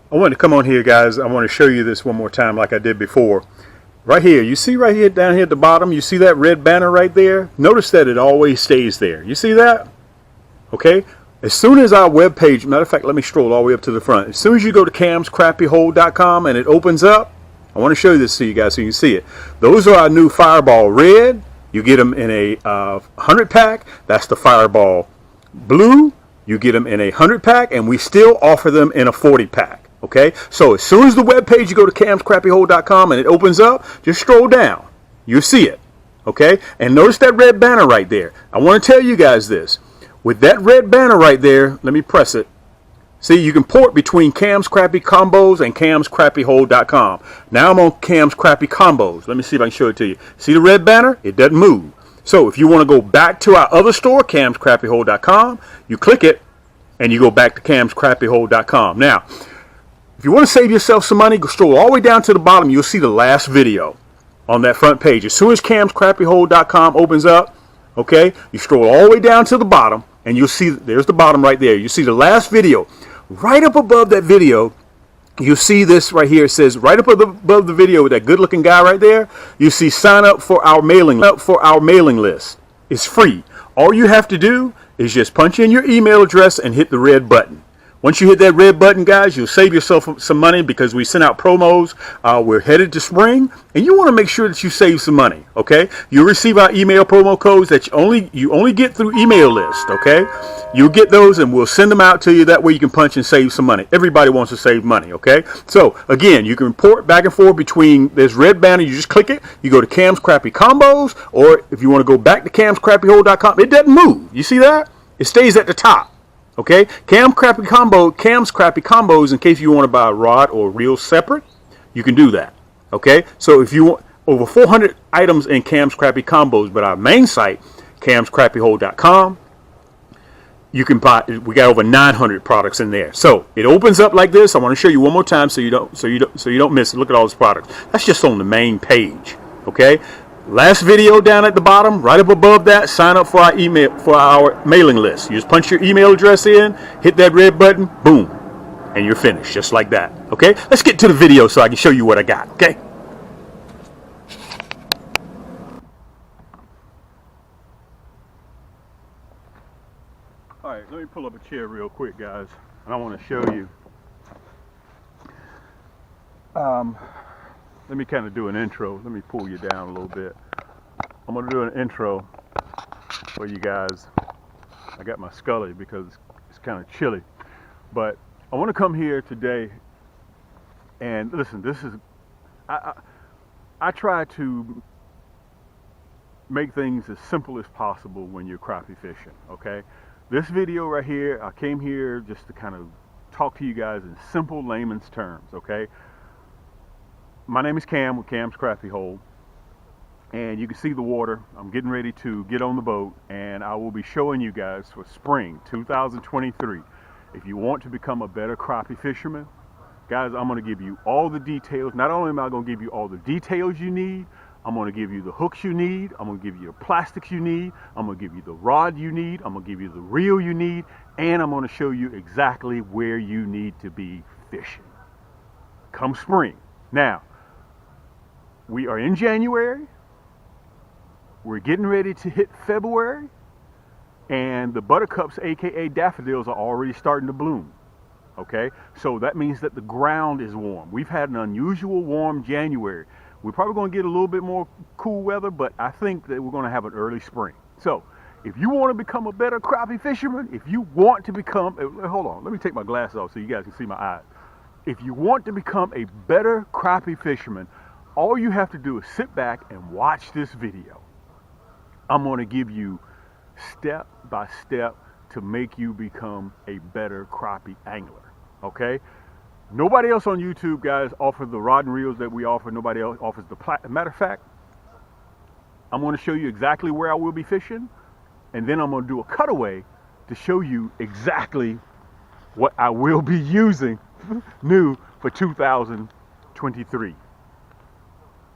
I want to come on here, guys. I want to show you this one more time like I did before. Right here, you see right here, down here at the bottom, you see that red banner right there? Notice that it always stays there. You see that? Okay? As soon as our web page, matter of fact, let me stroll all the way up to the front. As soon as you go to camscrappyhole.com and it opens up, I want to show you this to you guys so you can see it. Those are our new Fireball Red. You get them in a 100 pack. That's the Fireball Blue. You get them in a 100 pack, and we still offer them in a 40 pack. Okay, so as soon as the web page, you go to camscrappyhole.com and it opens up, just scroll down. You'll see it. Okay, and notice that red banner right there. I want to tell you guys this. With that red banner right there, let me press it. See, you can port between Cam's Crappy Combos and camscrappyhole.com. Now I'm on Cam's Crappy Combos. Let me see if I can show it to you. See the red banner? It doesn't move. So if you want to go back to our other store, camscrappyhole.com, you click it and you go back to camscrappyhole.com. Now, if you want to save yourself some money, go scroll all the way down to the bottom. You'll see the last video on that front page. As soon as camscrappyhole.com opens up, okay, you scroll all the way down to the bottom, and you'll see, there's the bottom right there. You see the last video. Right up above that video, you'll see this right here. It says right up above the video with that good-looking guy right there, you see sign up for our mailing list. It's free. All you have to do is just punch in your email address and hit the red button. Once you hit that red button, guys, you'll save yourself some money because we send out promos. We're headed to spring, and you want to make sure that you save some money, okay? You'll receive our email promo codes that you only get through email list, okay? You'll get those, and we'll send them out to you. That way you can punch and save some money. Everybody wants to save money, okay? So, again, you can port back and forth between this red banner. You just click it. You go to Cam's Crappy Combos, or if you want to go back to camscrappyhole.com, it doesn't move. You see that? It stays at the top. Okay, Cam's Crappy Combos, in case you want to buy a rod or reel separate, you can do that. Okay, so if you want over 400 items in Cam's Crappy Combos, but our main site, camscrappyhole.com, you can buy. We got over 900 products in there. So it opens up like this. I want to show you one more time so you don't miss it. Look at all those products. That's just on the main page. Okay. Last video down at the bottom, right up above that, sign up for our mailing list. You just punch your email address in, hit that red button, boom, and you're finished, just like that. Okay, let's get to the video so I can show you what I got. Okay. All right, let me pull up a chair real quick, guys, and I want to show you. Let me kind of do an intro. Let me pull you down a little bit. I'm going to do an intro for you guys. I got my Scully because it's kind of chilly. But I want to come here today and listen, this is, I try to make things as simple as possible when you're crappie fishing, okay? This video right here, I came here just to kind of talk to you guys in simple layman's terms, okay? My name is Cam with Cam's Crappy Hole, and you can see the water. I'm getting ready to get on the boat, and I will be showing you guys for spring 2023. If you want to become a better crappie fisherman, guys, I'm going to give you all the details. Not only am I going to give you all the details you need, I'm going to give you the hooks you need, I'm going to give you the plastics you need, I'm going to give you the rod you need, I'm going to give you the reel you need, and I'm going to show you exactly where you need to be fishing come spring. Now, we are in January, we're getting ready to hit February, and the buttercups, aka daffodils, are already starting to bloom. Okay, so that means that the ground is warm. We've had an unusual warm January. We're probably going to get a little bit more cool weather, but I think that we're going to have an early spring. So if you want to become a better crappie fisherman, if you want to become, hold on, let me take my glasses off so you guys can see my eyes. If you want to become a better crappie fisherman, all you have to do is sit back and watch this video. I'm going to give you step by step to make you become a better crappie angler, okay? Nobody else on YouTube, guys, offers the rod and reels that we offer. Nobody else offers the matter of fact, I'm going to show you exactly where I will be fishing, and then I'm going to do a cutaway to show you exactly what I will be using new for 2023.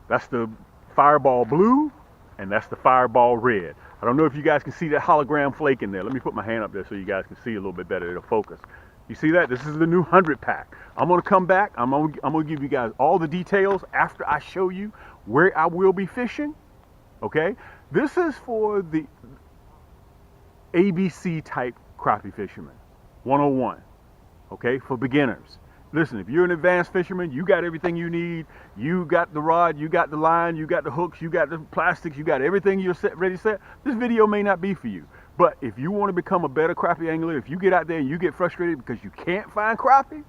That's the Fireball Blue, and that's the Fireball Red. I don't know if you guys can see that hologram flake in there. Let me put my hand up there so you guys can see a little bit better. It'll focus. You see that? This is the new 100 pack. I'm gonna come back. I'm gonna give you guys all the details after I show you where I will be fishing. Okay? This is for the ABC type crappie fisherman, 101. Okay, for beginners. Listen, if you're an advanced fisherman, you got everything you need. You got the rod, you got the line, you got the hooks, you got the plastics, you got everything you're ready to set. This video may not be for you. But if you want to become a better crappie angler, if you get out there and you get frustrated because you can't find crappie,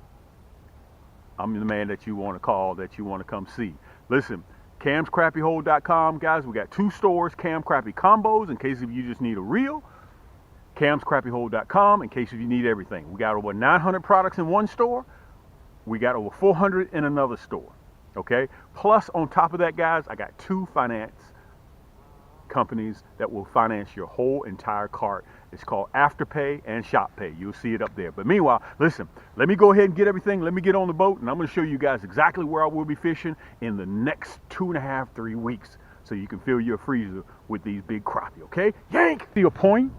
I'm the man that you want to call, that you want to come see. Listen, camscrappiehole.com, guys, we got 2 stores, Cam Crappie Combos, in case if you just need a reel. camscrappiehole.com, in case if you need everything. We got over 900 products in one store. We got over 400 in another store. Okay? Plus, on top of that, guys, I got 2 finance companies that will finance your whole entire cart. It's called Afterpay and ShopPay. You'll see it up there. But meanwhile, listen, let me go ahead and get everything. Let me get on the boat, and I'm going to show you guys exactly where I will be fishing in the next 2.5, 3 weeks, so you can fill your freezer with these big crappie. Okay? Yank! See a point?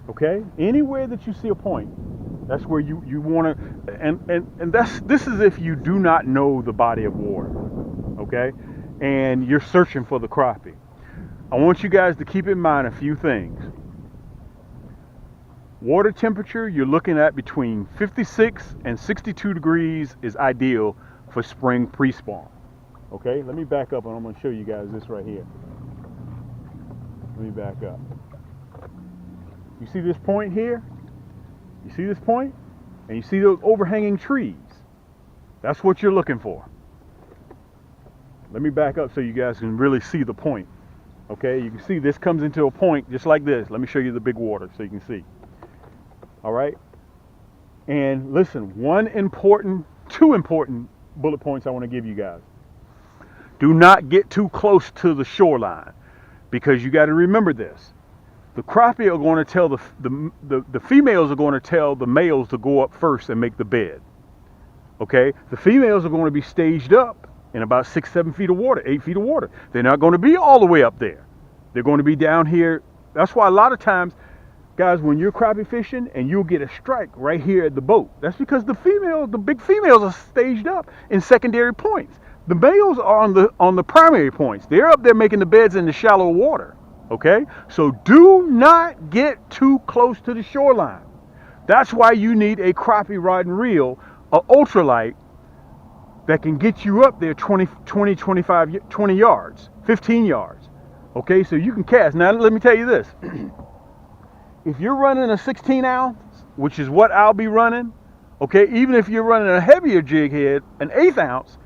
Okay? Anywhere that you see a point, that's where you want to, and this is if you do not know the body of water. Okay? And you're searching for the crappie. I want you guys to keep in mind a few things. Water temperature, you're looking at between 56 and 62 degrees is ideal for spring pre-spawn. Okay, let me back up and I'm going to show you guys this right here. Let me back up. You see this point here? You see this point? And you see those overhanging trees? That's what you're looking for. Let me back up so you guys can really see the point. Okay, you can see this comes into a point just like this. Let me show you the big water so you can see. All right. And listen, 2 important bullet points I want to give you guys. Do not get too close to the shoreline, because you got to remember this. The crappie are going to tell the females are going to tell the males to go up first and make the bed. Okay, the females are going to be staged up in about 6, 7 feet of water, 8 feet of water. They're not going to be all the way up there. They're going to be down here. That's why a lot of times, guys, when you're crappie fishing and you'll get a strike right here at the boat, that's because the big females are staged up in secondary points. The males are on the primary points. They're up there making the beds in the shallow water. Okay? So do not get too close to the shoreline. That's why you need a crappie rod and reel, an ultralight, that can get you up there 20, 25, 20 yards, 15 yards. Okay, so you can cast. Now, let me tell you this. If you're running a 16 ounce, which is what I'll be running, okay, even if you're running a heavier jig head, an 1/8 ounce,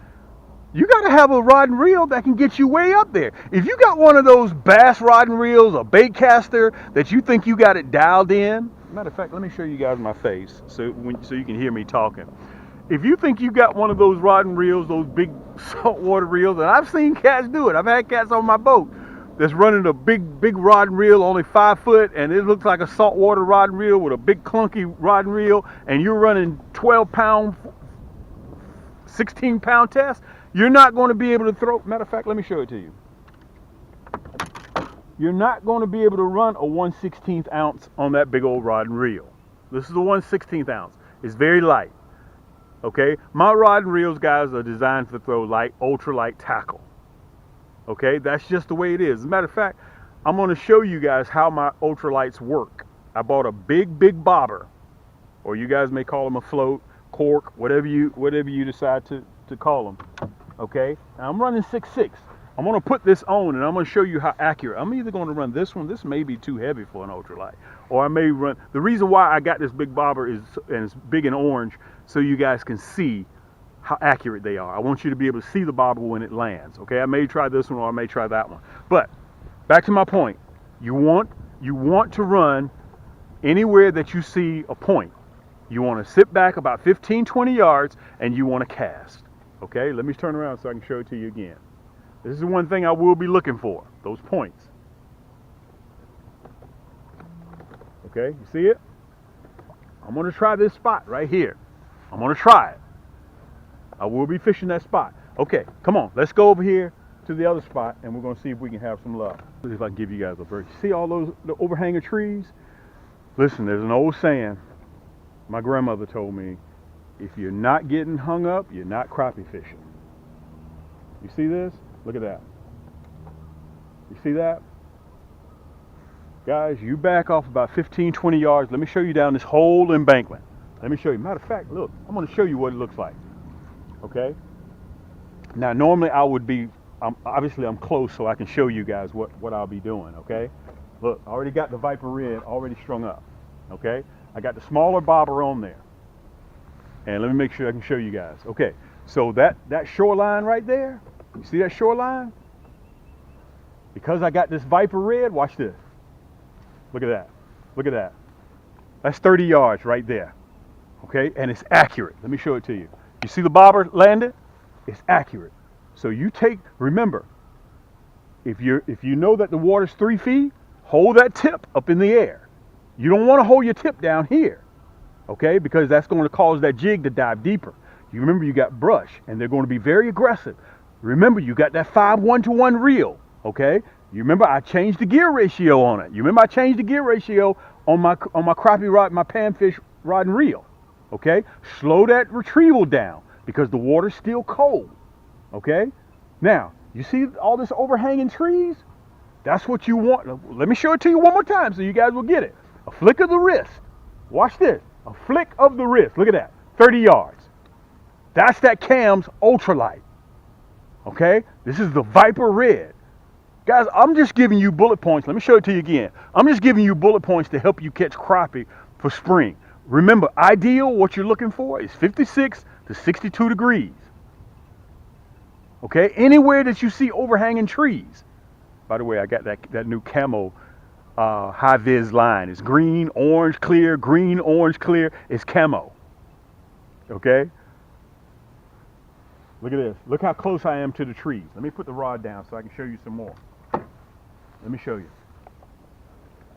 you got to have a rod and reel that can get you way up there. If you got one of those bass rod and reels, a bait caster, that you think you got it dialed in, matter of fact, let me show you guys my face so you can hear me talking. If you think you got one of those rod and reels, those big saltwater reels, and I've seen cats do it. I've had cats on my boat that's running a big rod and reel, only 5 foot, and it looks like a saltwater rod and reel with a big clunky rod and reel, and you're running 12-pound, 16-pound test. You're not going to be able to throw. Matter of fact, let me show it to you. You're not going to be able to run a 1/16 ounce on that big old rod and reel. This is a 1/16 ounce. It's very light. Okay, my rod and reels, guys, are designed to throw light, ultralight tackle. Okay, that's just the way it is. As a matter of fact, I'm going to show you guys how my ultralights work. I bought a big bobber, or you guys may call them a float, cork, whatever you decide to call them. Okay, now I'm running 6.6. I'm going to put this on and I'm going to show you how accurate. I'm either going to run this one. This may be too heavy for an ultralight, or I may run. The reason why I got this big bobber and it's big and orange, so you guys can see how accurate they are. I want you to be able to see the bobber when it lands. Okay, I may try this one or I may try that one. But back to my point. You want to run anywhere that you see a point. You want to sit back about 15, 20 yards and you want to cast. Okay, let me turn around so I can show it to you again. This is one thing I will be looking for, those points. Okay, you see it? I'm going to try this spot right here. I'm going to try it. I will be fishing that spot. Okay, come on, let's go over here to the other spot and we're going to see if we can have some luck. Let's see if I can give you guys a break. See all those the overhanging trees? Listen, there's an old saying. My grandmother told me, if you're not getting hung up, you're not crappie fishing. You see this? Look at that. You see that? Guys, you back off about 15, 20 yards. Let me show you down this whole embankment. Let me show you. Matter of fact, look, I'm going to show you what it looks like. Okay? Now, normally I would be, obviously I'm close so I can show you guys what I'll be doing, okay? Look, I already got the Viper Red already strung up, okay? I got the smaller bobber on there. And let me make sure I can show you guys. Okay, so that shoreline right there, you see that shoreline? Because I got this Viper Red, watch this. Look at that. Look at that. That's 30 yards right there. Okay, and it's accurate. Let me show it to you. You see the bobber landed? It's accurate. So you remember, if you know that the water's 3 feet, hold that tip up in the air. You don't want to hold your tip down here, okay? Because that's going to cause that jig to dive deeper. You remember you got brush, and they're going to be very aggressive. Remember, you got that 5:1-to-1 reel, okay? You remember I changed the gear ratio on it. You remember I changed the gear ratio on my crappie rod, my panfish rod and reel, okay? Slow that retrieval down because the water's still cold, okay? Now, you see all this overhanging trees? That's what you want. Let me show it to you one more time so you guys will get it. A flick of the wrist. Watch this. A flick of the wrist. Look at that. 30 yards. That's that Cam's ultralight. Okay? This is the Viper Red. Guys, I'm just giving you bullet points. Let me show it to you again. I'm just giving you bullet points to help you catch crappie for spring. Remember, ideal, what you're looking for is 56 to 62 degrees. Okay? Anywhere that you see overhanging trees. By the way, I got that new camo high vis line. It's green, orange, clear, green, orange, clear. It's camo. Okay? Look at this. Look how close I am to the trees. Let me put the rod down so I can show you some more. Let me show you.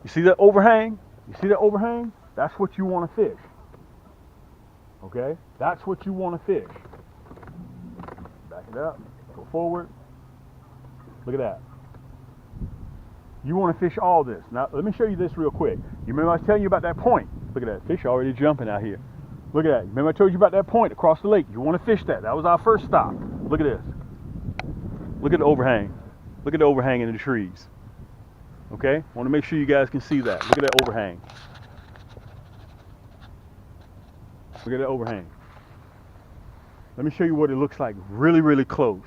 You see that overhang? You see that overhang? That's what you want to fish. Okay? That's what you want to fish. Back it up. Go forward. Look at that. You want to fish all this. Now, let me show you this real quick. You remember I was telling you about that point? Look at that. Fish already jumping out here. Look at that. Remember I told you about that point across the lake? You want to fish that. That was our first stop. Look at this. Look at the overhang. Look at the overhang in the trees. Okay? I want to make sure you guys can see that. Look at that overhang. Look at that overhang. Let me show you what it looks like really, really close.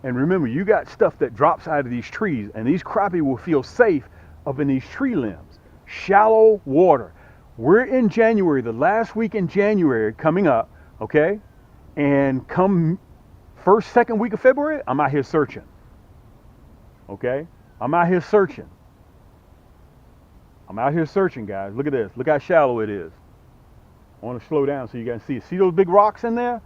And remember, you got stuff that drops out of these trees, and these crappie will feel safe up in these tree limbs. Shallow water. We're in January, the last week in January coming up, okay? And come first, second week of February, I'm out here searching. Okay? I'm out here searching. I'm out here searching, guys. Look at this. Look how shallow it is. I want to slow down so you guys see it. See those big rocks in there?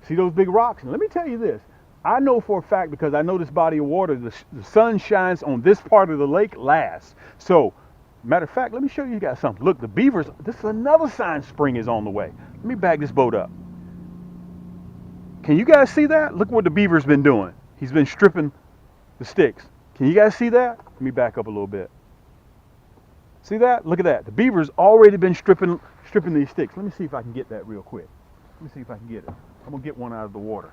See those big rocks? And let me tell you this. I know for a fact, because I know this body of water, the sun shines on this part of the lake last. So, matter of fact, let me show you guys something. Look, the beavers, this is another sign spring is on the way. Let me back this boat up. Can you guys see that? Look what the beaver's been doing. He's been stripping the sticks. Can you guys see that? Let me back up a little bit. See that? Look at that. The beaver's already been stripping these sticks. Let me see if I can get that real quick. Let me see if I can get it. I'm going to get one out of the water.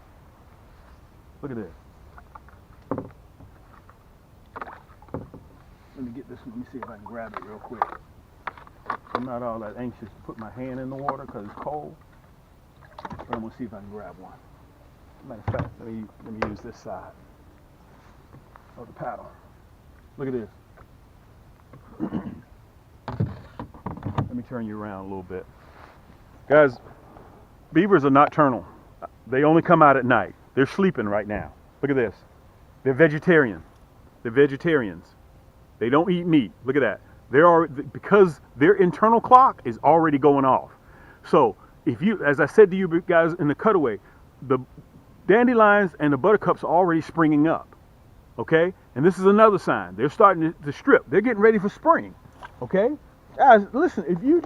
Look at this. Let me get this one. Let me see if I can grab it real quick. I'm not all that anxious to put my hand in the water because it's cold. But I'm going to see if I can grab one. Matter of fact, let me use this side of the paddle. Look at this. Let me turn you around a little bit. Guys, beavers are nocturnal. They only come out at night. They're sleeping right now. Look at this. They're vegetarian. They're vegetarians. They don't eat meat. Look at that. Because their internal clock is already going off. So, if you, as I said to you guys in the cutaway, the dandelions and the buttercups are already springing up. Okay? And this is another sign. They're starting to strip. They're getting ready for spring. Okay? Guys, listen, if you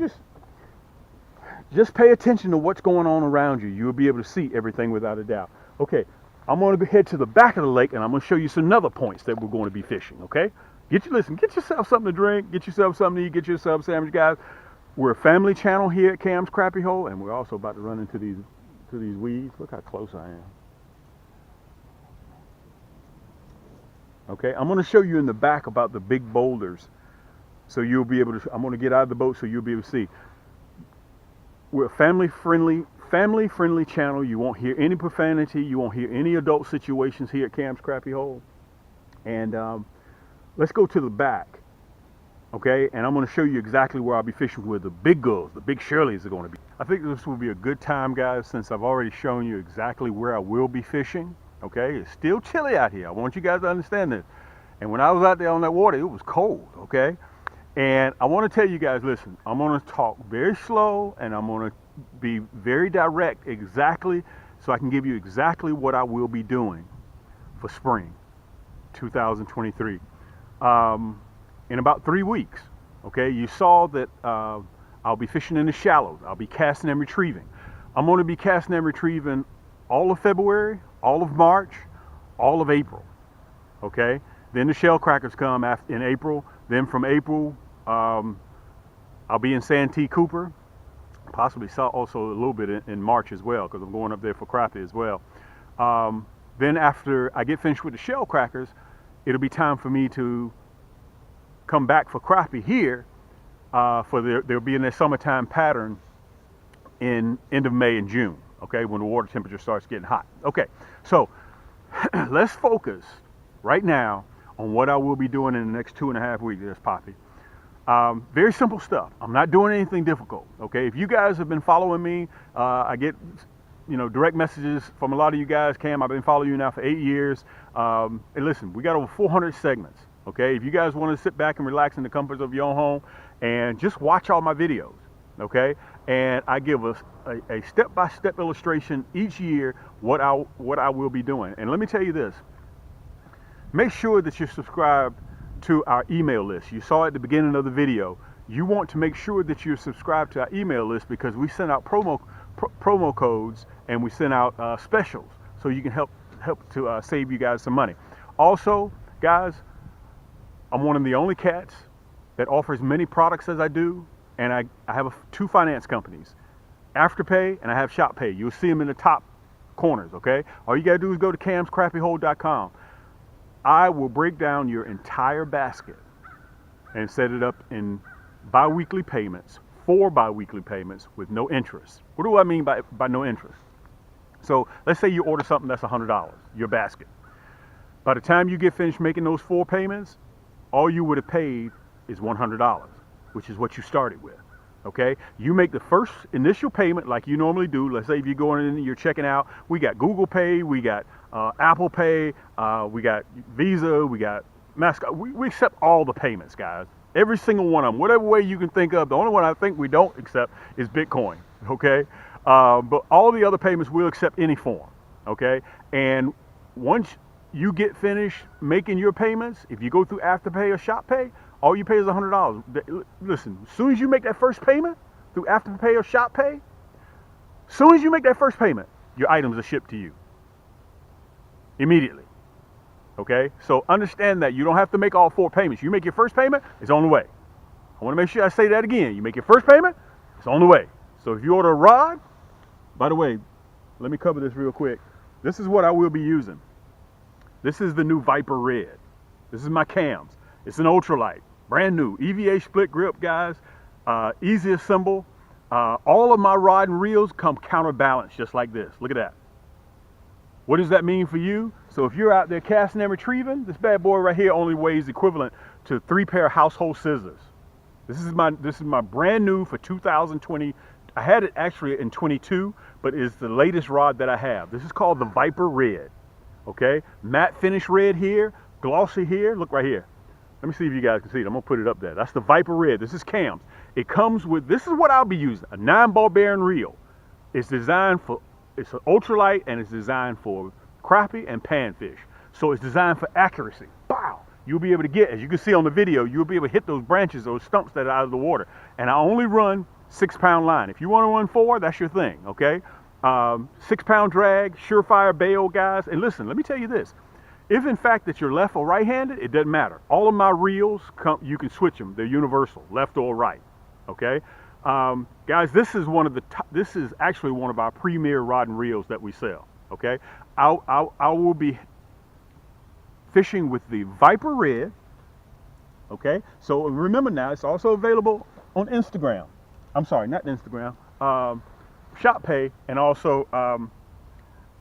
just pay attention to what's going on around you, you'll be able to see everything without a doubt. Okay, I'm going to head to the back of the lake and I'm going to show you some other points that we're going to be fishing, okay? Get yourself something to drink, get yourself something to eat, get yourself a sandwich, guys. We're a family channel here at Cam's Crappie Hole, and we're also about to run into these weeds. Look how close I am. Okay, I'm going to show you in the back about the big boulders, so you'll be able to. I'm going to get out of the boat so you'll be able to see. We're a family friendly channel. You won't hear any profanity. You won't hear any adult situations here at Cam's Crappie Hole. And let's go to the back, okay? And I'm going to show you exactly where I'll be fishing with the big gulls, the big Shirleys are going to be. I think this will be a good time, guys, since I've already shown you exactly where I will be fishing, okay? It's still chilly out here. I want you guys to understand this. And when I was out there on that water, it was cold, okay? And I want to tell you guys, listen, I'm going to talk very slow and I'm going to be very direct exactly so I can give you exactly what I will be doing for spring 2023 in about 3 weeks. Okay, you saw that I'll be fishing in the shallows. I'll be casting and retrieving. I'm going to be casting and retrieving all of February, all of March, all of April. Okay, then the shell crackers come in April. Then from April I'll be in Santee Cooper, possibly also a little bit in March as well, because I'm going up there for crappie as well. Then after I get finished with the shell crackers, it'll be time for me to come back for crappie here. They'll be in their summertime pattern in end of May and June. Okay, when the water temperature starts getting hot. Okay, so let's focus right now on what I will be doing in the next 2.5 weeks. There's Poppy. Very simple stuff. I'm not doing anything difficult. Okay, if you guys have been following me, I get direct messages from a lot of you guys. Cam, I've been following you now for 8 years. And listen, we got over 400 segments. Okay, if you guys want to sit back and relax in the comforts of your own home and just watch all my videos, okay, and I give us a step-by-step illustration each year what I will be doing. And let me tell you this: make sure that you're subscribed to our email list. You saw at the beginning of the video. You want to make sure that you're subscribed to our email list because we send out promo codes and we send out specials so you can help to save you guys some money. Also, guys, I'm one of the only cats that offers many products as I do, and I have 2 finance companies, Afterpay and I have ShopPay. You'll see them in the top corners. Okay, all you gotta do is go to camscrappiehole.com. I will break down your entire basket and set it up in bi-weekly payments, 4 bi-weekly payments with no interest. What do I mean by no interest? So let's say you order something that's $100, your basket. By the time you get finished making those 4 payments, all you would have paid is $100, which is what you started with. Okay, you make the first initial payment like you normally do. Let's say if you're going in and you're checking out, we got Google Pay, we got Apple Pay, we got Visa, we got Mastercard. We accept all the payments, guys. Every single one of them, whatever way you can think of. The only one I think we don't accept is Bitcoin. Okay, but all the other payments we'll accept any form. Okay, and once you get finished making your payments, if you go through Afterpay or ShopPay, all you pay is $100. Listen, as soon as you make that first payment through Afterpay or ShopPay, as soon as you make that first payment, your items are shipped to you immediately. Okay, so understand that you don't have to make all 4 payments. You make your first payment, it's on the way. I want to make sure I say that again. You make your first payment, it's on the way. So if you order a rod, by the way, let me cover this real quick. This is what I will be using. This is the new Viper Red. This is my cams. It's an ultralight, brand new, EVA split grip, guys. Easy to assemble. All of my rod and reels come counterbalanced just like this. Look at that. What does that mean for you? So if you're out there casting and retrieving, this bad boy right here only weighs equivalent to 3 pair of household scissors. This is my brand new for 2020. I had it actually in 22, but it's the latest rod that I have. This is called the Viper Red. Okay, matte finish red here, glossy here. Look right here. Let me see if you guys can see it. I'm gonna put it up there. That's the Viper Red. This is Cam's. It comes with, this is what I'll be using, a 9-ball bearing reel. It's designed for, it's an ultralight and it's designed for crappie and panfish. So it's designed for accuracy. Bow! You'll be able to get, as you can see on the video, you'll be able to hit those branches, those stumps that are out of the water. And I only run 6-pound line. If you want to run 4, that's your thing, okay? 6-pound drag, surefire bail, guys. And listen, let me tell you this. If in fact that you're left or right-handed, it doesn't matter. All of my reels, you can switch them. They're universal, left or right. Okay, guys, this is actually one of our premier rod and reels that we sell. Okay, I will be fishing with the Viper Red. Okay, so remember now, it's also available on Instagram. I'm sorry, not Instagram. ShopPay and also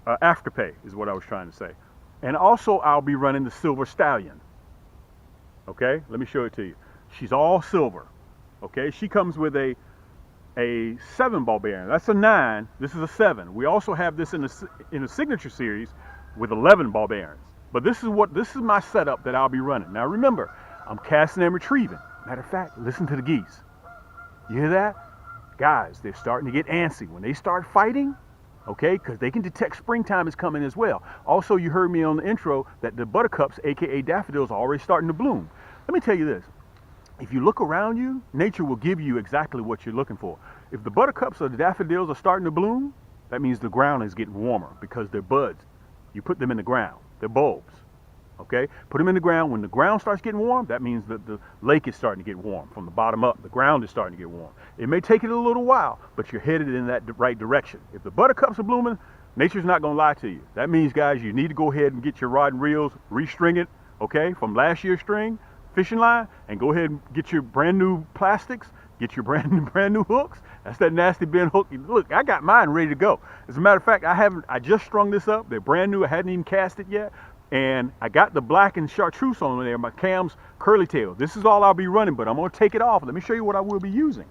Afterpay is what I was trying to say. And also, I'll be running the Silver Stallion. Okay, let me show it to you. She's all silver. Okay, she comes with a 7-ball bearing. That's a 9. This is a 7. We also have this in the signature series with 11-ball bearings. But this is my setup that I'll be running. Now remember, I'm casting and retrieving. Matter of fact, listen to the geese. You hear that? Guys, they're starting to get antsy. When they start fighting, okay, because they can detect springtime is coming as well. Also, you heard me on the intro that the buttercups, aka daffodils, are already starting to bloom. Let me tell you this. If you look around you, nature will give you exactly what you're looking for. If the buttercups or the daffodils are starting to bloom, that means the ground is getting warmer because they're buds. You put them in the ground. They're bulbs. Okay? Put them in the ground. When the ground starts getting warm, that means that the lake is starting to get warm. From the bottom up, the ground is starting to get warm. It may take it a little while, but you're headed in that right direction. If the buttercups are blooming, nature's not going to lie to you. That means, guys, you need to go ahead and get your rod and reels, restring it, okay, from last year's string, fishing line, and go ahead and get your brand new plastics, get your brand new hooks. That's that nasty bend hook. Look, I got mine ready to go. As a matter of fact, I just strung this up. They're brand new. I hadn't even cast it yet. And I got the black and Chartreuse on there, my Cam's curly tail. This is all I'll be running, but I'm going to take it off. Let me show you what I will be using.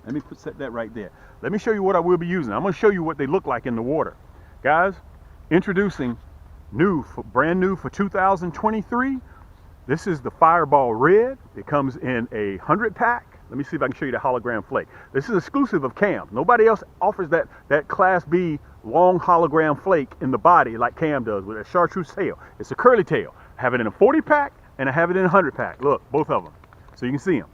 Let me set that right there. Let me show you what I will be using. I'm going to show you what they look like in the water. Guys, introducing brand new for 2023. This is the Fireball Red. It comes in a 100-pack. Let me see if I can show you the hologram flake. This is exclusive of Cam. Nobody else offers that Class B long hologram flake in the body like Cam does with a chartreuse tail. It's a curly tail. I have it in a 40-pack and I have it in a 100-pack. Look, both of them. So you can see them.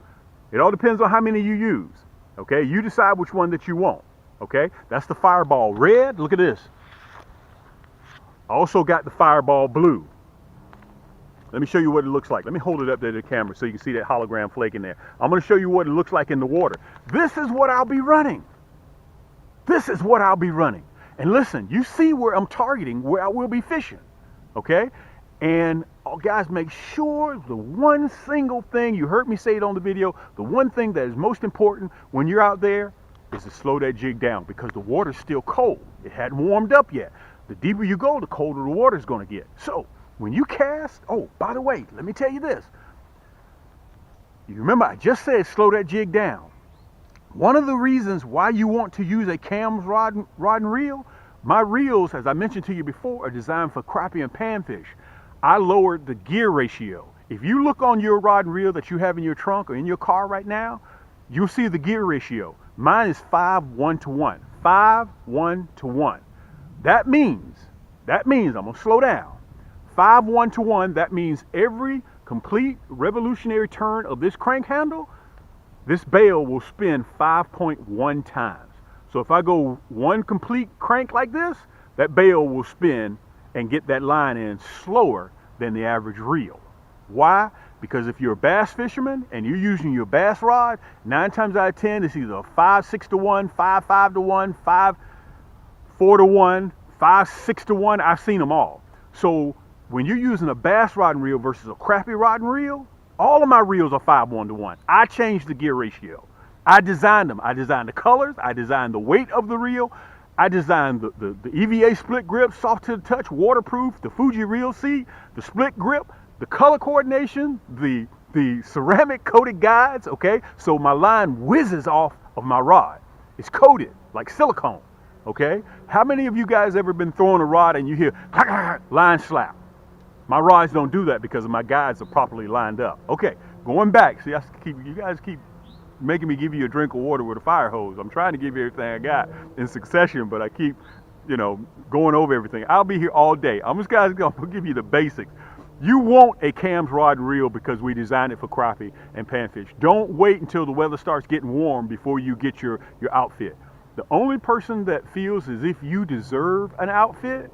It all depends on how many you use. Okay, you decide which one that you want. Okay, that's the Fireball Red. Look at this. I also got the Fireball Blue. Let me show you what it looks like. Let me hold it up there to the camera so you can see that hologram flake in there. I'm going to show you what it looks like in the water. This is what I'll be running. This is what I'll be running. And listen, you see where I'm targeting, where I will be fishing. Okay? And guys, make sure the one single thing, you heard me say it on the video, the one thing that is most important when you're out there is to slow that jig down because the water's still cold. It hadn't warmed up yet. The deeper you go, the colder the water's going to get. So when you cast, oh, by the way, let me tell you this. You remember I just said slow that jig down. One of the reasons why you want to use a Cam's rod and reel, my reels, as I mentioned to you before, are designed for crappie and panfish. I lowered the gear ratio. If you look on your rod and reel that you have in your trunk or in your car right now, you'll see the gear ratio. Mine is 5:1:1. 5:1:1. That means I'm going to slow down. 5:1:1, that means every complete revolutionary turn of this crank handle, this bail will spin 5.1 times. So if I go one complete crank like this, that bail will spin and get that line in slower than the average reel. Why? Because if you're a bass fisherman and you're using your bass rod, 9 times out of 10, it's either 5:6:1, 5:5:1, 5:4:1, 5:6:1. I've seen them all. So when you're using a bass rod and reel versus a crappie rod and reel, all of my reels are 5:1:1. I changed the gear ratio. I designed them. I designed the colors. I designed the weight of the reel. I designed the EVA split grip, soft to the touch, waterproof, the Fuji reel seat, the split grip, the color coordination, the ceramic coated guides, okay? So my line whizzes off of my rod. It's coated like silicone, okay? How many of you guys ever been throwing a rod and you hear line slap? My rods don't do that because my guides are properly lined up. Okay, going back. See, you guys keep making me give you a drink of water with a fire hose. I'm trying to give you everything I got in succession, but I keep, going over everything. I'll be here all day. I'm just going to give you the basics. You want a Cam's rod and reel because we designed it for crappie and panfish. Don't wait until the weather starts getting warm before you get your outfit. The only person that feels as if you deserve an outfit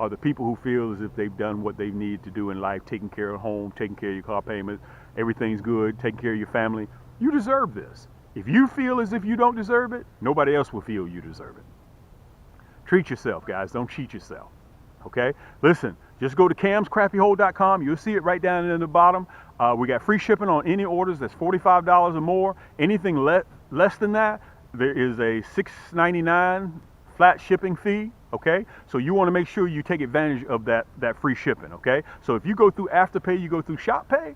are the people who feel as if they've done what they need to do in life, taking care of home, taking care of your car payments, everything's good, taking care of your family. You deserve this. If you feel as if you don't deserve it, nobody else will feel you deserve it. Treat yourself, guys. Don't cheat yourself. Okay? Listen, just go to camscrappyhole.com. You'll see it right down in the bottom. We got free shipping on any orders that's $45 or more. Anything less than that, there is a $6.99 flat shipping fee. Okay? So you want to make sure you take advantage of that free shipping. Okay? So if you go through Afterpay, you go through ShopPay,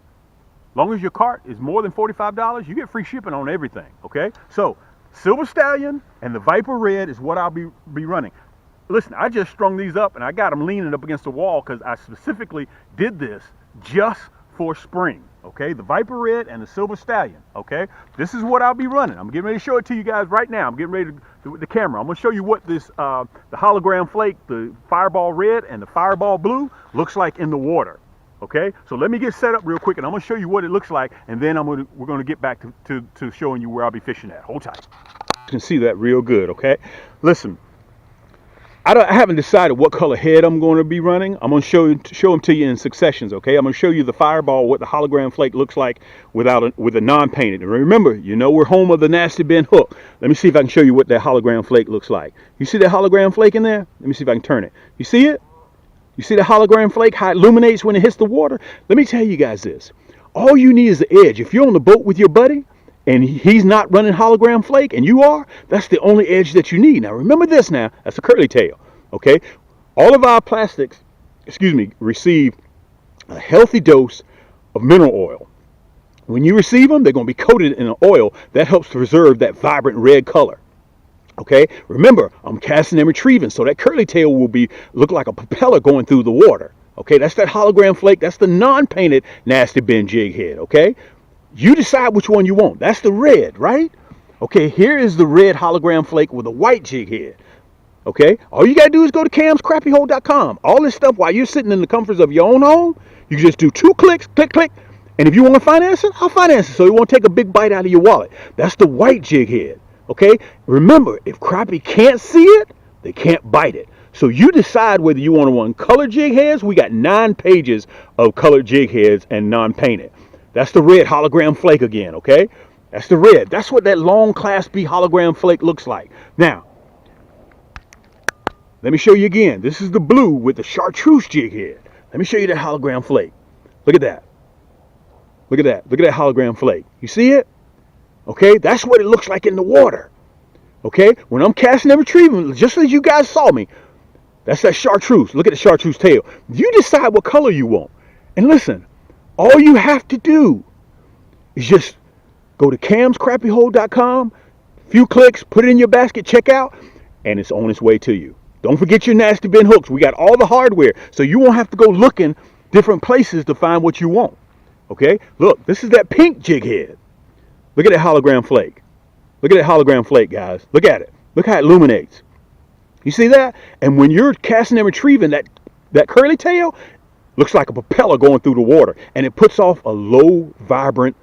long as your cart is more than $45, you get free shipping on everything. Okay? So Silver Stallion and the Viper Red is what I'll be running. Listen, I just strung these up and I got them leaning up against the wall because I specifically did this just for spring. Okay, the Viper Red and the Silver Stallion. Okay, this is what I'll be running. I'm getting ready to show it to you guys right now. I'm getting ready to with the camera. I'm going to show you what this the Hologram Flake, the Fireball Red and the Fireball Blue looks like in the water. Okay, so let me get set up real quick and I'm going to show you what it looks like, and then we're going to get back to showing you where I'll be fishing at. Hold tight. You can see that real good. Okay, listen. I haven't decided what color head I'm going to be running. I'm going to show them to you in successions, okay? I'm going to show you the Fireball, what the Hologram Flake looks like with a non-painted. And remember, you know we're home of the Nasty Bin hook. Let me see if I can show you what that Hologram Flake looks like. You see that Hologram Flake in there? Let me see if I can turn it. You see it? You see the Hologram Flake, how it illuminates when it hits the water? Let me tell you guys this. All you need is the edge. If you're on the boat with your buddy, and he's not running Hologram Flake, and you are, that's the only edge that you need. Now, remember this now, that's a curly tail, okay? All of our plastics, receive a healthy dose of mineral oil. When you receive them, they're going to be coated in an oil that helps preserve that vibrant red color, okay? Remember, I'm casting and retrieving, so that curly tail will look like a propeller going through the water, okay? That's that Hologram Flake. That's the non-painted Nasty Bin jig head, okay? You decide which one you want. That's the red, right? Okay, here is the red Hologram Flake with a white jig head. Okay, all you got to do is go to camscrappyhole.com. All this stuff while you're sitting in the comforts of your own home, you just do 2 clicks, click, click. And if you want to finance it, I'll finance it. So you won't take a big bite out of your wallet. That's the white jig head. Okay, remember, if Crappie can't see it, they can't bite it. So you decide whether you want color jig heads. We got 9 pages of colored jig heads and non-painted. That's the red Hologram Flake again, okay? That's the red. That's what that long Class B Hologram Flake looks like. Now, let me show you again. This is the blue with the Chartreuse jig head. Let me show you that Hologram Flake. Look at that. Look at that. Look at that Hologram Flake. You see it? Okay? That's what it looks like in the water. Okay? When I'm casting and retrieving, just as you guys saw me, that's that Chartreuse. Look at the Chartreuse tail. You decide what color you want. And listen, all you have to do is just go to camscrappyhole.com, few clicks, put it in your basket, check out, and it's on its way to you. Don't forget your Nasty Bin hooks. We got all the hardware, so you won't have to go looking different places to find what you want. Okay? Look, this is that pink jig head. Look at that Hologram Flake. Look at that Hologram Flake, guys. Look at it. Look how it illuminates. You see that? And when you're casting and retrieving, that curly tail looks like a propeller going through the water, and it puts off a low, vibrant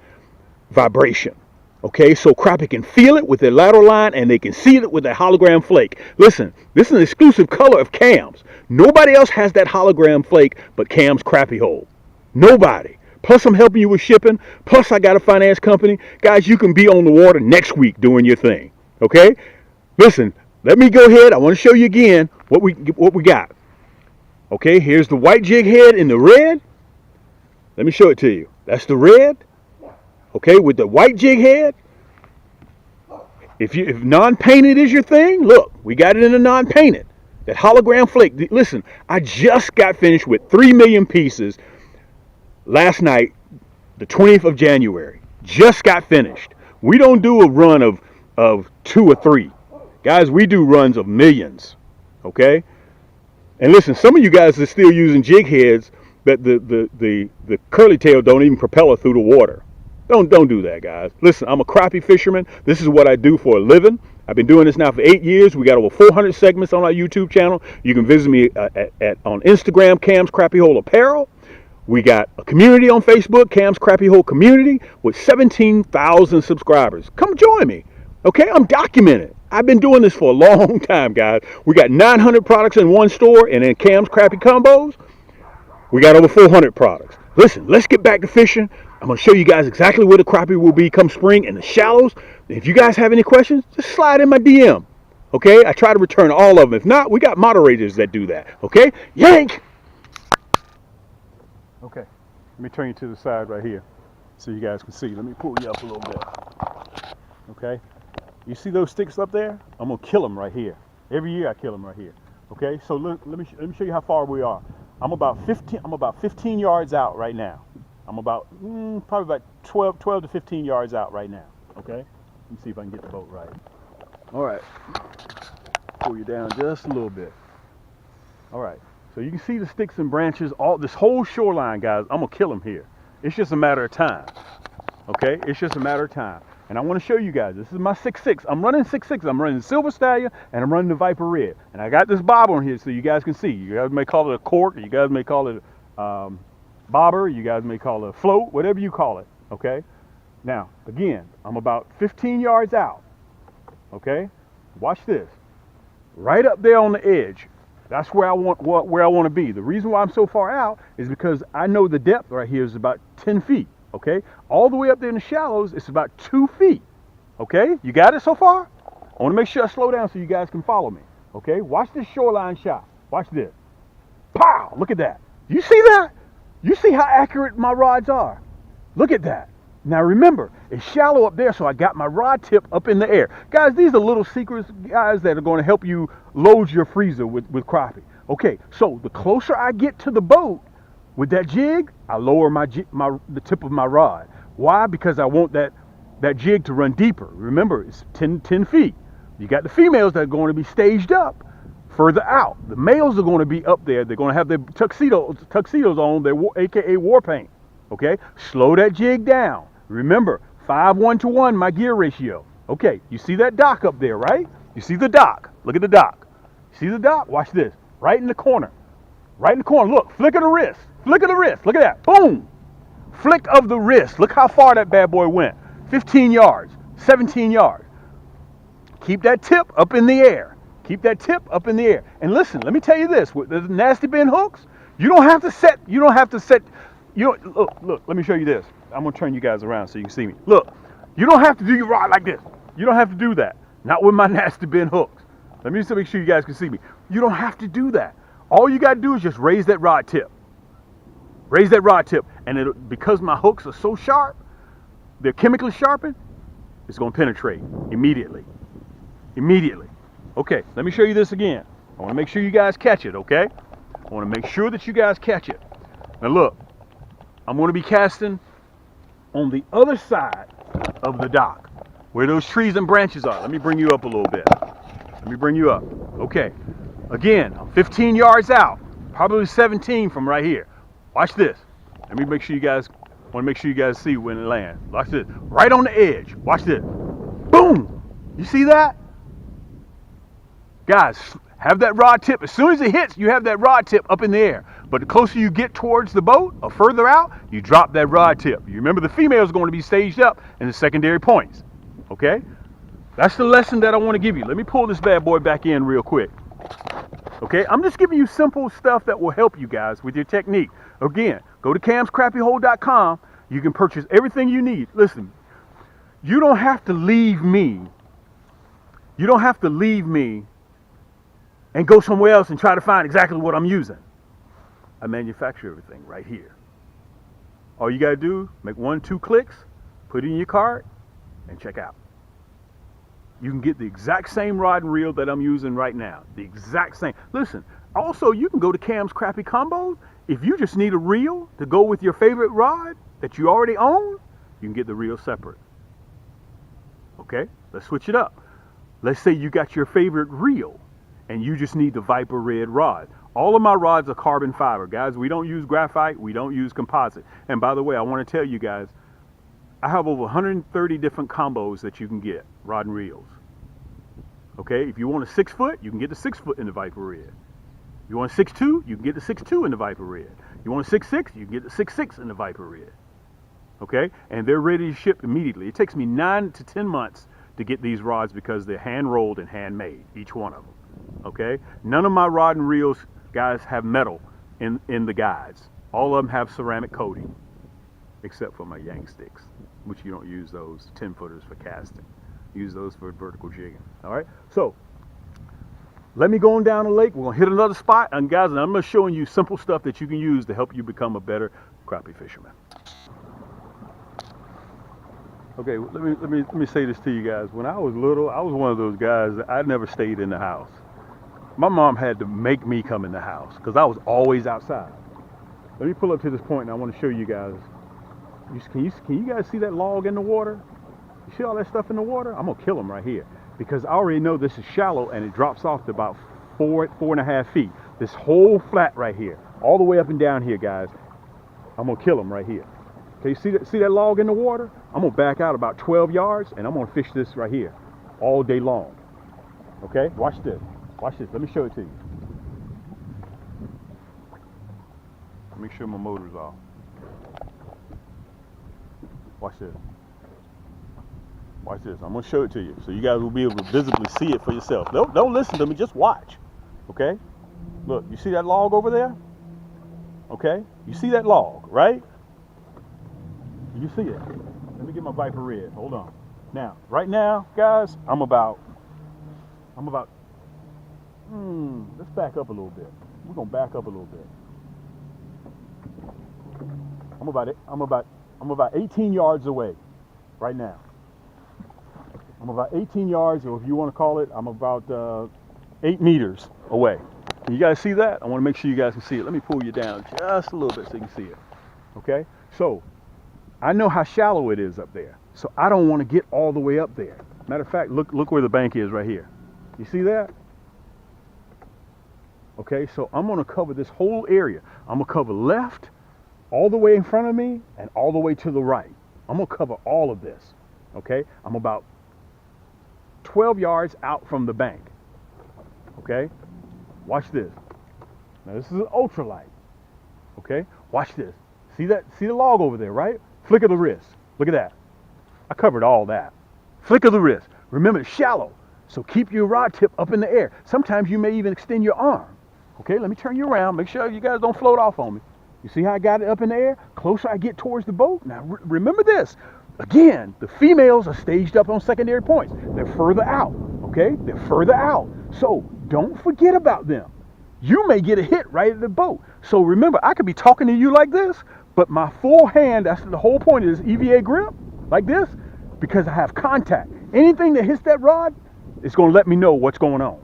vibration. Okay, so Crappie can feel it with their lateral line, and they can see it with that Hologram Flake. Listen, this is an exclusive color of Cam's. Nobody else has that Hologram Flake but Cam's Crappie Hole. Nobody. Plus, I'm helping you with shipping. Plus, I got a finance company. Guys, you can be on the water next week doing your thing. Okay? Listen, let me go ahead. I want to show you again what we got. Okay, here's the white jig head in the red. Let me show it to you. That's the red. Okay, with the white jig head. If non-painted is your thing, look, we got it in a non-painted. That Hologram Flake. Listen, I just got finished with 3 million pieces last night, the 20th of January. Just got finished. We don't do a run of 2 or 3. Guys, we do runs of millions. Okay? And listen, some of you guys are still using jig heads that the curly tail don't even propel through the water. Don't do that, guys. Listen, I'm a crappie fisherman. This is what I do for a living. I've been doing this now for 8 years. We got over 400 segments on our YouTube channel. You can visit me on Instagram, Cam's Crappie Hole Apparel. We got a community on Facebook, Cam's Crappie Hole Community, with 17,000 subscribers. Come join me. Okay, I'm documented. I've been doing this for a long time, guys. We got 900 products in one store, and in Cam's Crappie Combos, we got over 400 products. Listen, let's get back to fishing. I'm going to show you guys exactly where the crappie will be come spring in the shallows. If you guys have any questions, just slide in my DM. Okay? I try to return all of them. If not, we got moderators that do that. Okay? Yank! Okay. Let me turn you to the side right here so you guys can see. Let me pull you up a little bit. Okay? You see those sticks up there? I'm going to kill them right here. Every year I kill them right here. Okay? So let me show you how far we are. I'm about 15 yards out right now. I'm about probably about 12 to 15 yards out right now. Okay? Let me see if I can get the boat right. All right. Pull you down just a little bit. All right. So you can see the sticks and branches, all this whole shoreline, guys. I'm gonna kill them here. It's just a matter of time. Okay? It's just a matter of time. And I want to show you guys. This is my 6.6. I'm running 6.6. I'm running the Silver Stallion and I'm running the Viper Red. And I got this bobber on here so you guys can see. You guys may call it a cork. You guys may call it bobber. You guys may call it a float. Whatever you call it. Okay? Now, again, I'm about 15 yards out. Okay? Watch this. Right up there on the edge. That's where I want to be. The reason why I'm so far out is because I know the depth right here is about 10 feet. Okay, all the way up there in the shallows, it's about 2 feet. Okay, you got it so far? I want to make sure I slow down so you guys can follow me. Okay, watch this shoreline shot. Watch this. Pow! Look at that. You see that? You see how accurate my rods are? Look at that. Now remember, it's shallow up there, so I got my rod tip up in the air. Guys, these are little secrets, guys, that are going to help you load your freezer with crappie. Okay, so the closer I get to the boat, with that jig, I lower the tip of my rod. Why? Because I want that jig to run deeper. Remember, it's 10 feet. You got the females that are going to be staged up further out. The males are going to be up there. They're going to have their tuxedos on, their AKA war paint. Okay? Slow that jig down. Remember, 5:1 my gear ratio. Okay, you see that dock up there, right? You see the dock. Look at the dock. See the dock? Watch this. Right in the corner. Right in the corner. Look, flick of the wrist. Flick of the wrist. Look at that. Boom. Flick of the wrist. Look how far that bad boy went. 15 yards. 17 yards. Keep that tip up in the air. Keep that tip up in the air. And listen, let me tell you this. With the nasty bend hooks, you don't have to set, look, let me show you this. I'm going to turn you guys around so you can see me. Look, you don't have to do your rod like this. You don't have to do that. Not with my nasty bend hooks. Let me just make sure you guys can see me. You don't have to do that. All you got to do is just raise that rod tip. Raise that rod tip. And because my hooks are so sharp, they're chemically sharpened, it's going to penetrate immediately. Immediately. Okay, let me show you this again. I want to make sure you guys catch it, okay? I want to make sure that you guys catch it. Now look, I'm going to be casting on the other side of the dock, where those trees and branches are. Let me bring you up a little bit. Let me bring you up. Okay. Again, I'm 15 yards out, probably 17 from right here. Watch this. Let me make sure you guys, want to make sure you guys see when it lands. Watch this. Right on the edge. Watch this. Boom. You see that? Guys, have that rod tip. As soon as it hits, you have that rod tip up in the air. But the closer you get towards the boat or further out, you drop that rod tip. You remember the female is going to be staged up in the secondary points. Okay? That's the lesson that I want to give you. Let me pull this bad boy back in real quick. Okay? I'm just giving you simple stuff that will help you guys with your technique. Again, go to camscrappiehole.com. You can purchase everything you need. Listen, you don't have to leave me. You don't have to leave me and go somewhere else and try to find exactly what I'm using. I manufacture everything right here. All you got to do, make 1-2 clicks, put it in your cart, and check out. You can get the exact same rod and reel that I'm using right now. The exact same. Listen, also you can go to Cam's Crappie Combos. If you just need a reel to go with your favorite rod that you already own, you can get the reel separate. Okay, let's switch it up. Let's say you got your favorite reel and you just need the Viper Red rod. All of my rods are carbon fiber, guys. We don't use graphite. We don't use composite. And by the way, I want to tell you guys, I have over 130 different combos that you can get, rod and reels. Okay, if you want a 6-foot, you can get the 6-foot in the Viper Red. You want a 6'2", you can get the 6'2" in the Viper Red. You want a 6'6", you can get the 6'6" in the Viper Red. Okay, and they're ready to ship immediately. It takes me 9 to 10 months to get these rods because they're hand rolled and handmade, each one of them. Okay, none of my rod and reels, guys, have metal in the guides. All of them have ceramic coating, except for my yank sticks, which you don't use those 10-footers for casting. Use those for vertical jigging. All right, so let me go on down the lake. We're gonna hit another spot, and guys, I'm gonna showing you simple stuff that you can use to help you become a better crappie fisherman. Okay, let me say this to you guys. When I was little, I was one of those guys that I never stayed in the house. My mom had to make me come in the house because I was always outside. Let me pull up to this point, and I want to show you guys. Can you guys see that log in the water? You see all that stuff in the water? I'm gonna kill them right here because I already know this is shallow and it drops off to about 4.5 feet. This whole flat right here, all the way up and down here, guys. I'm gonna kill them right here. Okay, see that log in the water? I'm gonna back out about 12 yards and I'm gonna fish this right here all day long. Okay, watch this. Watch this. Let me show it to you. Make sure my motor's off. Watch this. Watch this. I'm gonna show it to you so you guys will be able to visibly see it for yourself. Don't listen to me. Just watch. Okay. Look. You see that log over there? Okay. You see that log, right? You see it. Let me get my Viper Red. Hold on. Now, right now, guys, I'm about. Let's back up a little bit. We're gonna back up a little bit. I'm about 18 yards away right now. I'm about 18 yards, or if you want to call it, I'm about 8 meters away. Can you guys see that? I want to make sure you guys can see it. Let me pull you down just a little bit so you can see it. Okay? So, I know how shallow it is up there. So, I don't want to get all the way up there. Matter of fact, look where the bank is right here. You see that? Okay, so I'm going to cover this whole area. I'm going to cover left, all the way in front of me, and all the way to the right. I'm going to cover all of this. Okay? I'm about 12 yards out from the bank. Okay? Watch this. Now this is an ultralight. Okay? Watch this. See that? See the log over there, right? Flick of the wrist. Look at that. I covered all that. Flick of the wrist. Remember, it's shallow. So keep your rod tip up in the air. Sometimes you may even extend your arm. Okay, let me turn you around. Make sure you guys don't float off on me. You see how I got it up in the air? Closer I get towards the boat. Now remember this. Again, the females are staged up on secondary points. They're further out. Okay? They're further out. So don't forget about them. You may get a hit right at the boat. So remember, I could be talking to you like this, but my full hand, that's the whole point of this EVA grip, like this, because I have contact. Anything that hits that rod, it's going to let me know what's going on.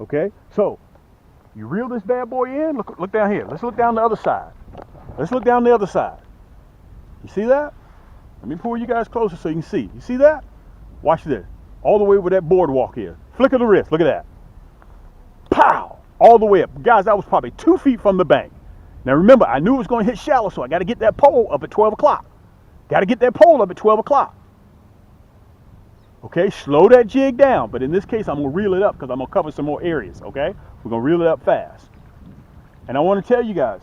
Okay? So, you reel this bad boy in. Look down here. Let's look down the other side. Let's look down the other side. You see that? Let me pull you guys closer so you can see. You see that? Watch this. All the way where that boardwalk is. Flick of the wrist. Look at that. Pow! All the way up. Guys, that was probably 2 feet from the bank. Now remember, I knew it was going to hit shallow, so I got to get that pole up at 12 o'clock. Got to get that pole up at 12 o'clock. Okay, slow that jig down. But in this case, I'm going to reel it up because I'm going to cover some more areas, okay? We're going to reel it up fast. And I want to tell you guys,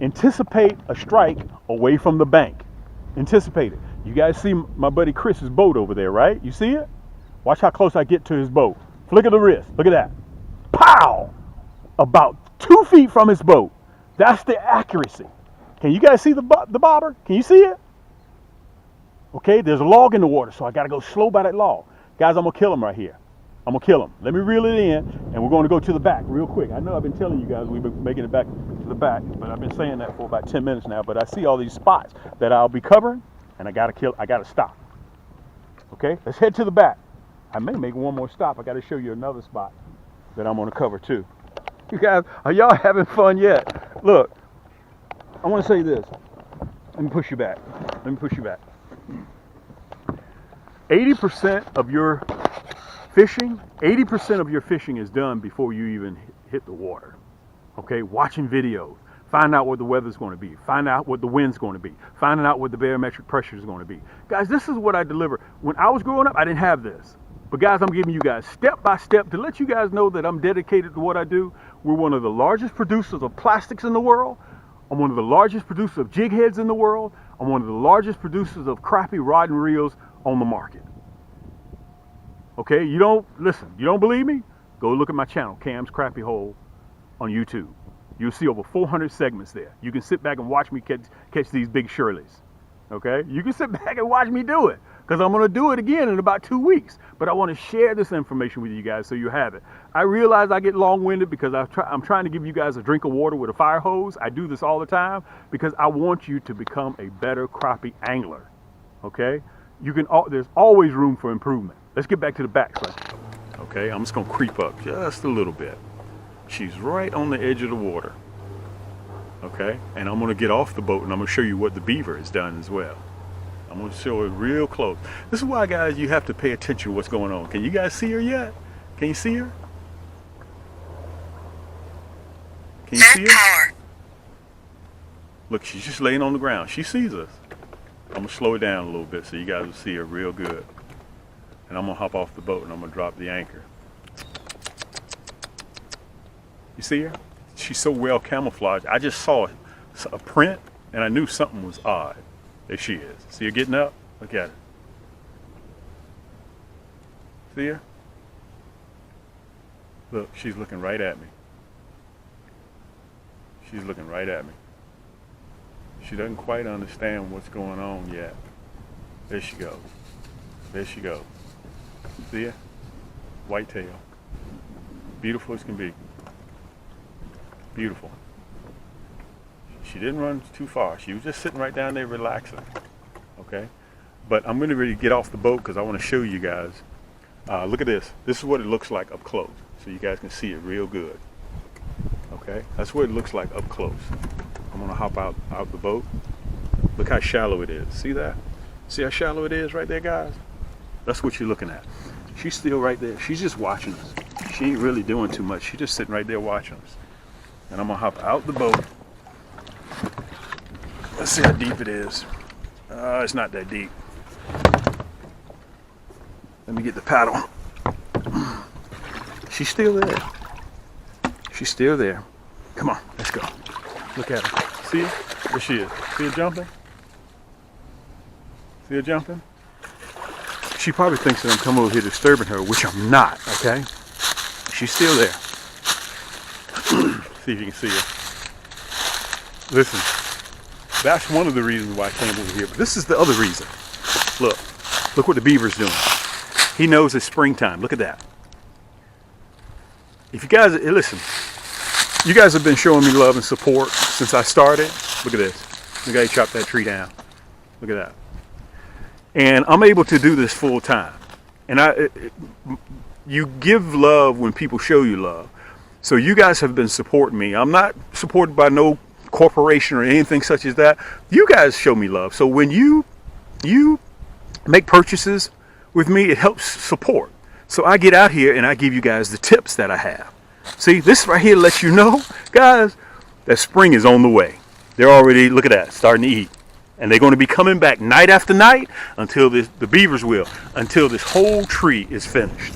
anticipate a strike away from the bank. Anticipate it. You guys see my buddy Chris's boat over there, right? You see it? Watch how close I get to his boat. Flick of the wrist. Look at that. Pow! About 2 feet from his boat. That's the accuracy. Can you guys see the bobber? Can you see it? Okay, there's a log in the water, so I got to go slow by that log. Guys, I'm going to kill him right here. I'm going to kill him. Let me reel it in, and we're going to go to the back real quick. I know I've been telling you guys we've been making it back to the back, but I've been saying that for about 10 minutes now. But I see all these spots that I'll be covering, and I got to stop. Okay, let's head to the back. I may make one more stop. I got to show you another spot that I'm going to cover too. You guys, are y'all having fun yet? Look, I want to say this. Let me push you back. 80% of your fishing is done before you even hit the water. Okay, watching videos, find out what the weather's going to be, find out what the wind's going to be, finding out what the barometric pressure is going to be. Guys, this is what I deliver. When I was growing up, I didn't have this. But guys, I'm giving you guys step by step to let you guys know that I'm dedicated to what I do. We're one of the largest producers of plastics in the world. I'm one of the largest producers of jig heads in the world. I'm one of the largest producers of crappie rod and reels on the market. Okay, you don't believe me? Go look at my channel, Cam's Crappie Hole, on YouTube. You'll see over 400 segments there. You can sit back and watch me catch these big Shirleys. Okay, you can sit back and watch me do it, because I'm going to do it again in about 2 weeks. But I want to share this information with you guys so you have it. I realize I get long-winded because I'm trying to give you guys a drink of water with a fire hose. I do this all the time because I want you to become a better crappie angler. Okay, there's always room for improvement. Let's get back to the back. Okay, I'm just going to creep up just a little bit. She's right on the edge of the water. Okay, and I'm going to get off the boat and I'm going to show you what the beaver has done as well. I'm going to show it real close. This is why, guys, you have to pay attention to what's going on. Can you guys see her yet? Can you see her? Can you see her? Look, she's just laying on the ground. She sees us. I'm going to slow it down a little bit so you guys will see her real good. And I'm going to hop off the boat and I'm going to drop the anchor. You see her? She's so well camouflaged. I just saw a print and I knew something was odd. There she is. See her getting up? Look at her. See her? Look, she's looking right at me. She's looking right at me. She doesn't quite understand what's going on yet. There she goes. There she goes. See her? Whitetail. Beautiful as can be. Beautiful. She didn't run too far. She was just sitting right down there relaxing. Okay? But I'm going to really get off the boat because I want to show you guys. Look at this. This is what it looks like up close. So you guys can see it real good. Okay? That's what it looks like up close. I'm going to hop out the boat. Look how shallow it is. See that? See how shallow it is right there, guys? That's what you're looking at. She's still right there. She's just watching us. She ain't really doing too much. She's just sitting right there watching us. And I'm going to hop out the boat. Let's see how deep it is. It's not that deep. Let me get the paddle. She's still there. She's still there. Come on, let's go. Look at her. See her? There she is. See her jumping? See her jumping? She probably thinks that I'm coming over here disturbing her, which I'm not, okay? She's still there. See if you can see her. Listen, that's one of the reasons why I came over here, but this is the other reason. Look what the beaver's doing. He knows it's springtime. Look at that. If you guys, listen, you guys have been showing me love and support since I started. Look at this. Look how he chopped that tree down. Look at that. And I'm able to do this full time. And you give love when people show you love. So you guys have been supporting me. I'm not supported by no corporation or anything such as that. You guys show me love. So when you make purchases with me, it helps support. So I get out here and I give you guys the tips that I have. See, this right here lets you know, guys, that spring is on the way. They're already, look at that, starting to eat. And they're going to be coming back night after night until the beavers will, until this whole tree is finished.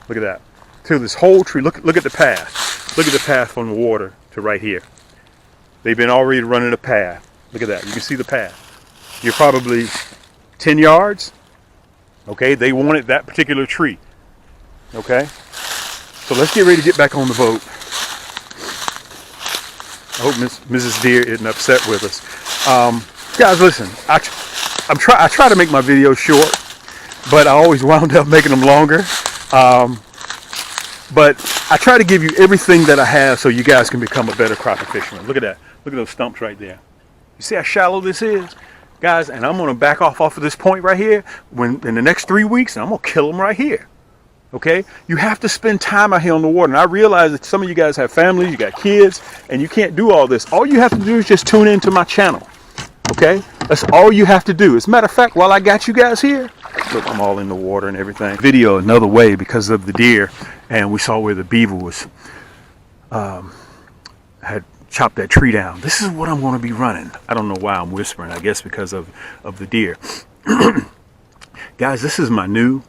Look at that. Till this whole tree, look at the path. Look at the path from the water to right here. They've been already running a path. Look at that. You can see the path. You're probably 10 yards. Okay, they wanted that particular tree. Okay, so let's get ready to get back on the boat. I hope Mrs. Deer isn't upset with us. Guys, listen, I try to make my videos short, but I always wound up making them longer. But I try to give you everything that I have so you guys can become a better crappie fisherman. Look at that. Look at those stumps right there. You see how shallow this is? Guys, and I'm going to back off of this point right here in the next 3 weeks, and I'm going to kill them right here. Okay? You have to spend time out here on the water. And I realize that some of you guys have families, you got kids, and you can't do all this. All you have to do is just tune into my channel. Okay? That's all you have to do. As a matter of fact, while I got you guys here, look, I'm all in the water and everything. Video another way because of the deer, and we saw where the beaver was, had chopped that tree down. This is what I'm going to be running. I don't know why I'm whispering. I guess because of the deer. Guys, this is my new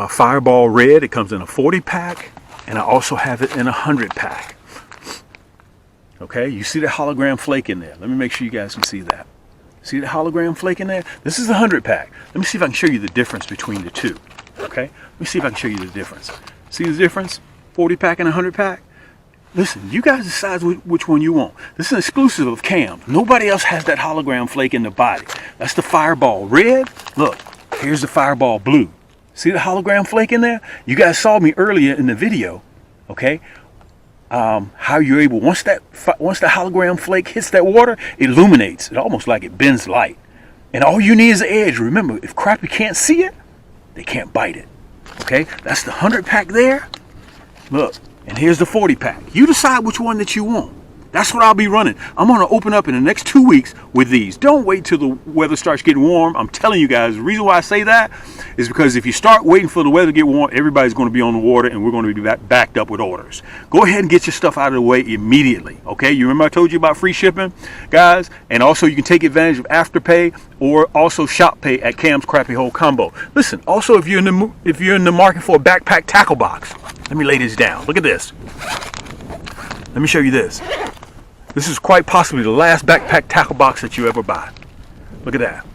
Fireball Red. It comes in a 40 pack, and I also have it in a 100 pack. Okay, you see the hologram flake in there. Let me make sure you guys can see that. See the hologram flake in there? This is the 100 pack. Let me see if I can show you the difference between the two. Okay? Let me see if I can show you the difference. See the difference? 40 pack and 100 pack? Listen, you guys decide which one you want. This is an exclusive of Cam. Nobody else has that hologram flake in the body. That's the Fireball red. Look, here's the Fireball blue. See the hologram flake in there? You guys saw me earlier in the video, okay? How you're able, once the hologram flake hits that water, it illuminates. It almost like it bends light. And all you need is the edge. Remember, if Crappie can't see it, they can't bite it. Okay? That's the 100 pack there. Look. And here's the 40 pack. You decide which one that you want. That's what I'll be running. I'm going to open up in the next 2 weeks with these. Don't wait till the weather starts getting warm. I'm telling you guys, the reason why I say that is because if you start waiting for the weather to get warm, everybody's going to be on the water and we're going to be backed up with orders. Go ahead and get your stuff out of the way immediately. Okay? You remember I told you about free shipping, guys? And also you can take advantage of Afterpay or also Shop Pay at Cam's Crappie Hole Combo. Listen, also if you're in the market for a backpack tackle box, let me lay this down. Look at this. Let me show you this. This is quite possibly the last backpack tackle box that you ever buy. Look at that.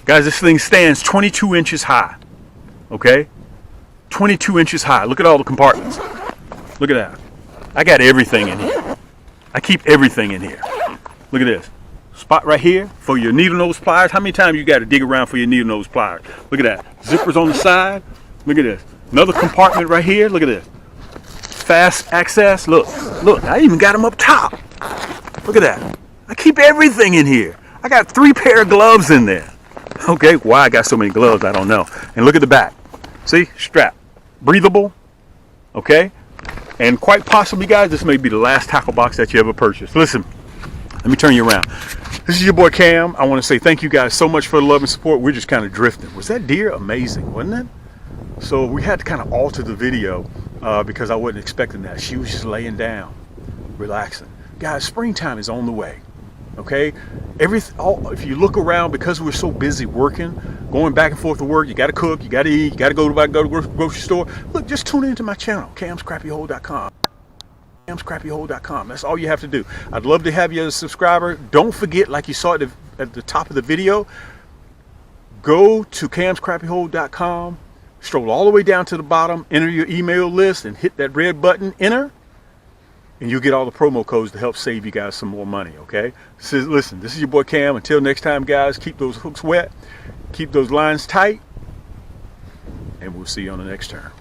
Guys, this thing stands 22 inches high. Okay? 22 inches high. Look at all the compartments. Look at that. I got everything in here. I keep everything in here. Look at this. Spot right here for your needle nose pliers. How many times you got to dig around for your needle nose pliers? Look at that. Zippers on the side. Look at this. Another compartment right here. Look at this. Fast access. Look, I even got them up top. Look at that. I keep everything in here. I got 3 pair of gloves in there. Okay, why I got so many gloves, I don't know. And look at the back. See, strap. Breathable. Okay, and quite possibly, guys, this may be the last tackle box that you ever purchased. Listen, let me turn you around. This is your boy Cam. I want to say thank you guys so much for the love and support. We're just kind of drifting. Was that deer amazing, wasn't it? So we had to kind of alter the video because I wasn't expecting that. She was just laying down, relaxing. Guys, springtime is on the way. Okay, if you look around, because we're so busy working, going back and forth to work, you got to cook, you got to eat, you got to go to the grocery store. Look, just tune into my channel, camscrappyhole.com. camscrappyhole.com. That's all you have to do. I'd love to have you as a subscriber. Don't forget, like you saw at the top of the video, go to camscrappyhole.com. Stroll all the way down to the bottom, enter your email list, and hit that red button, enter, and you'll get all the promo codes to help save you guys some more money, okay? Listen, this is your boy Cam. Until next time, guys, keep those hooks wet, keep those lines tight, and we'll see you on the next turn.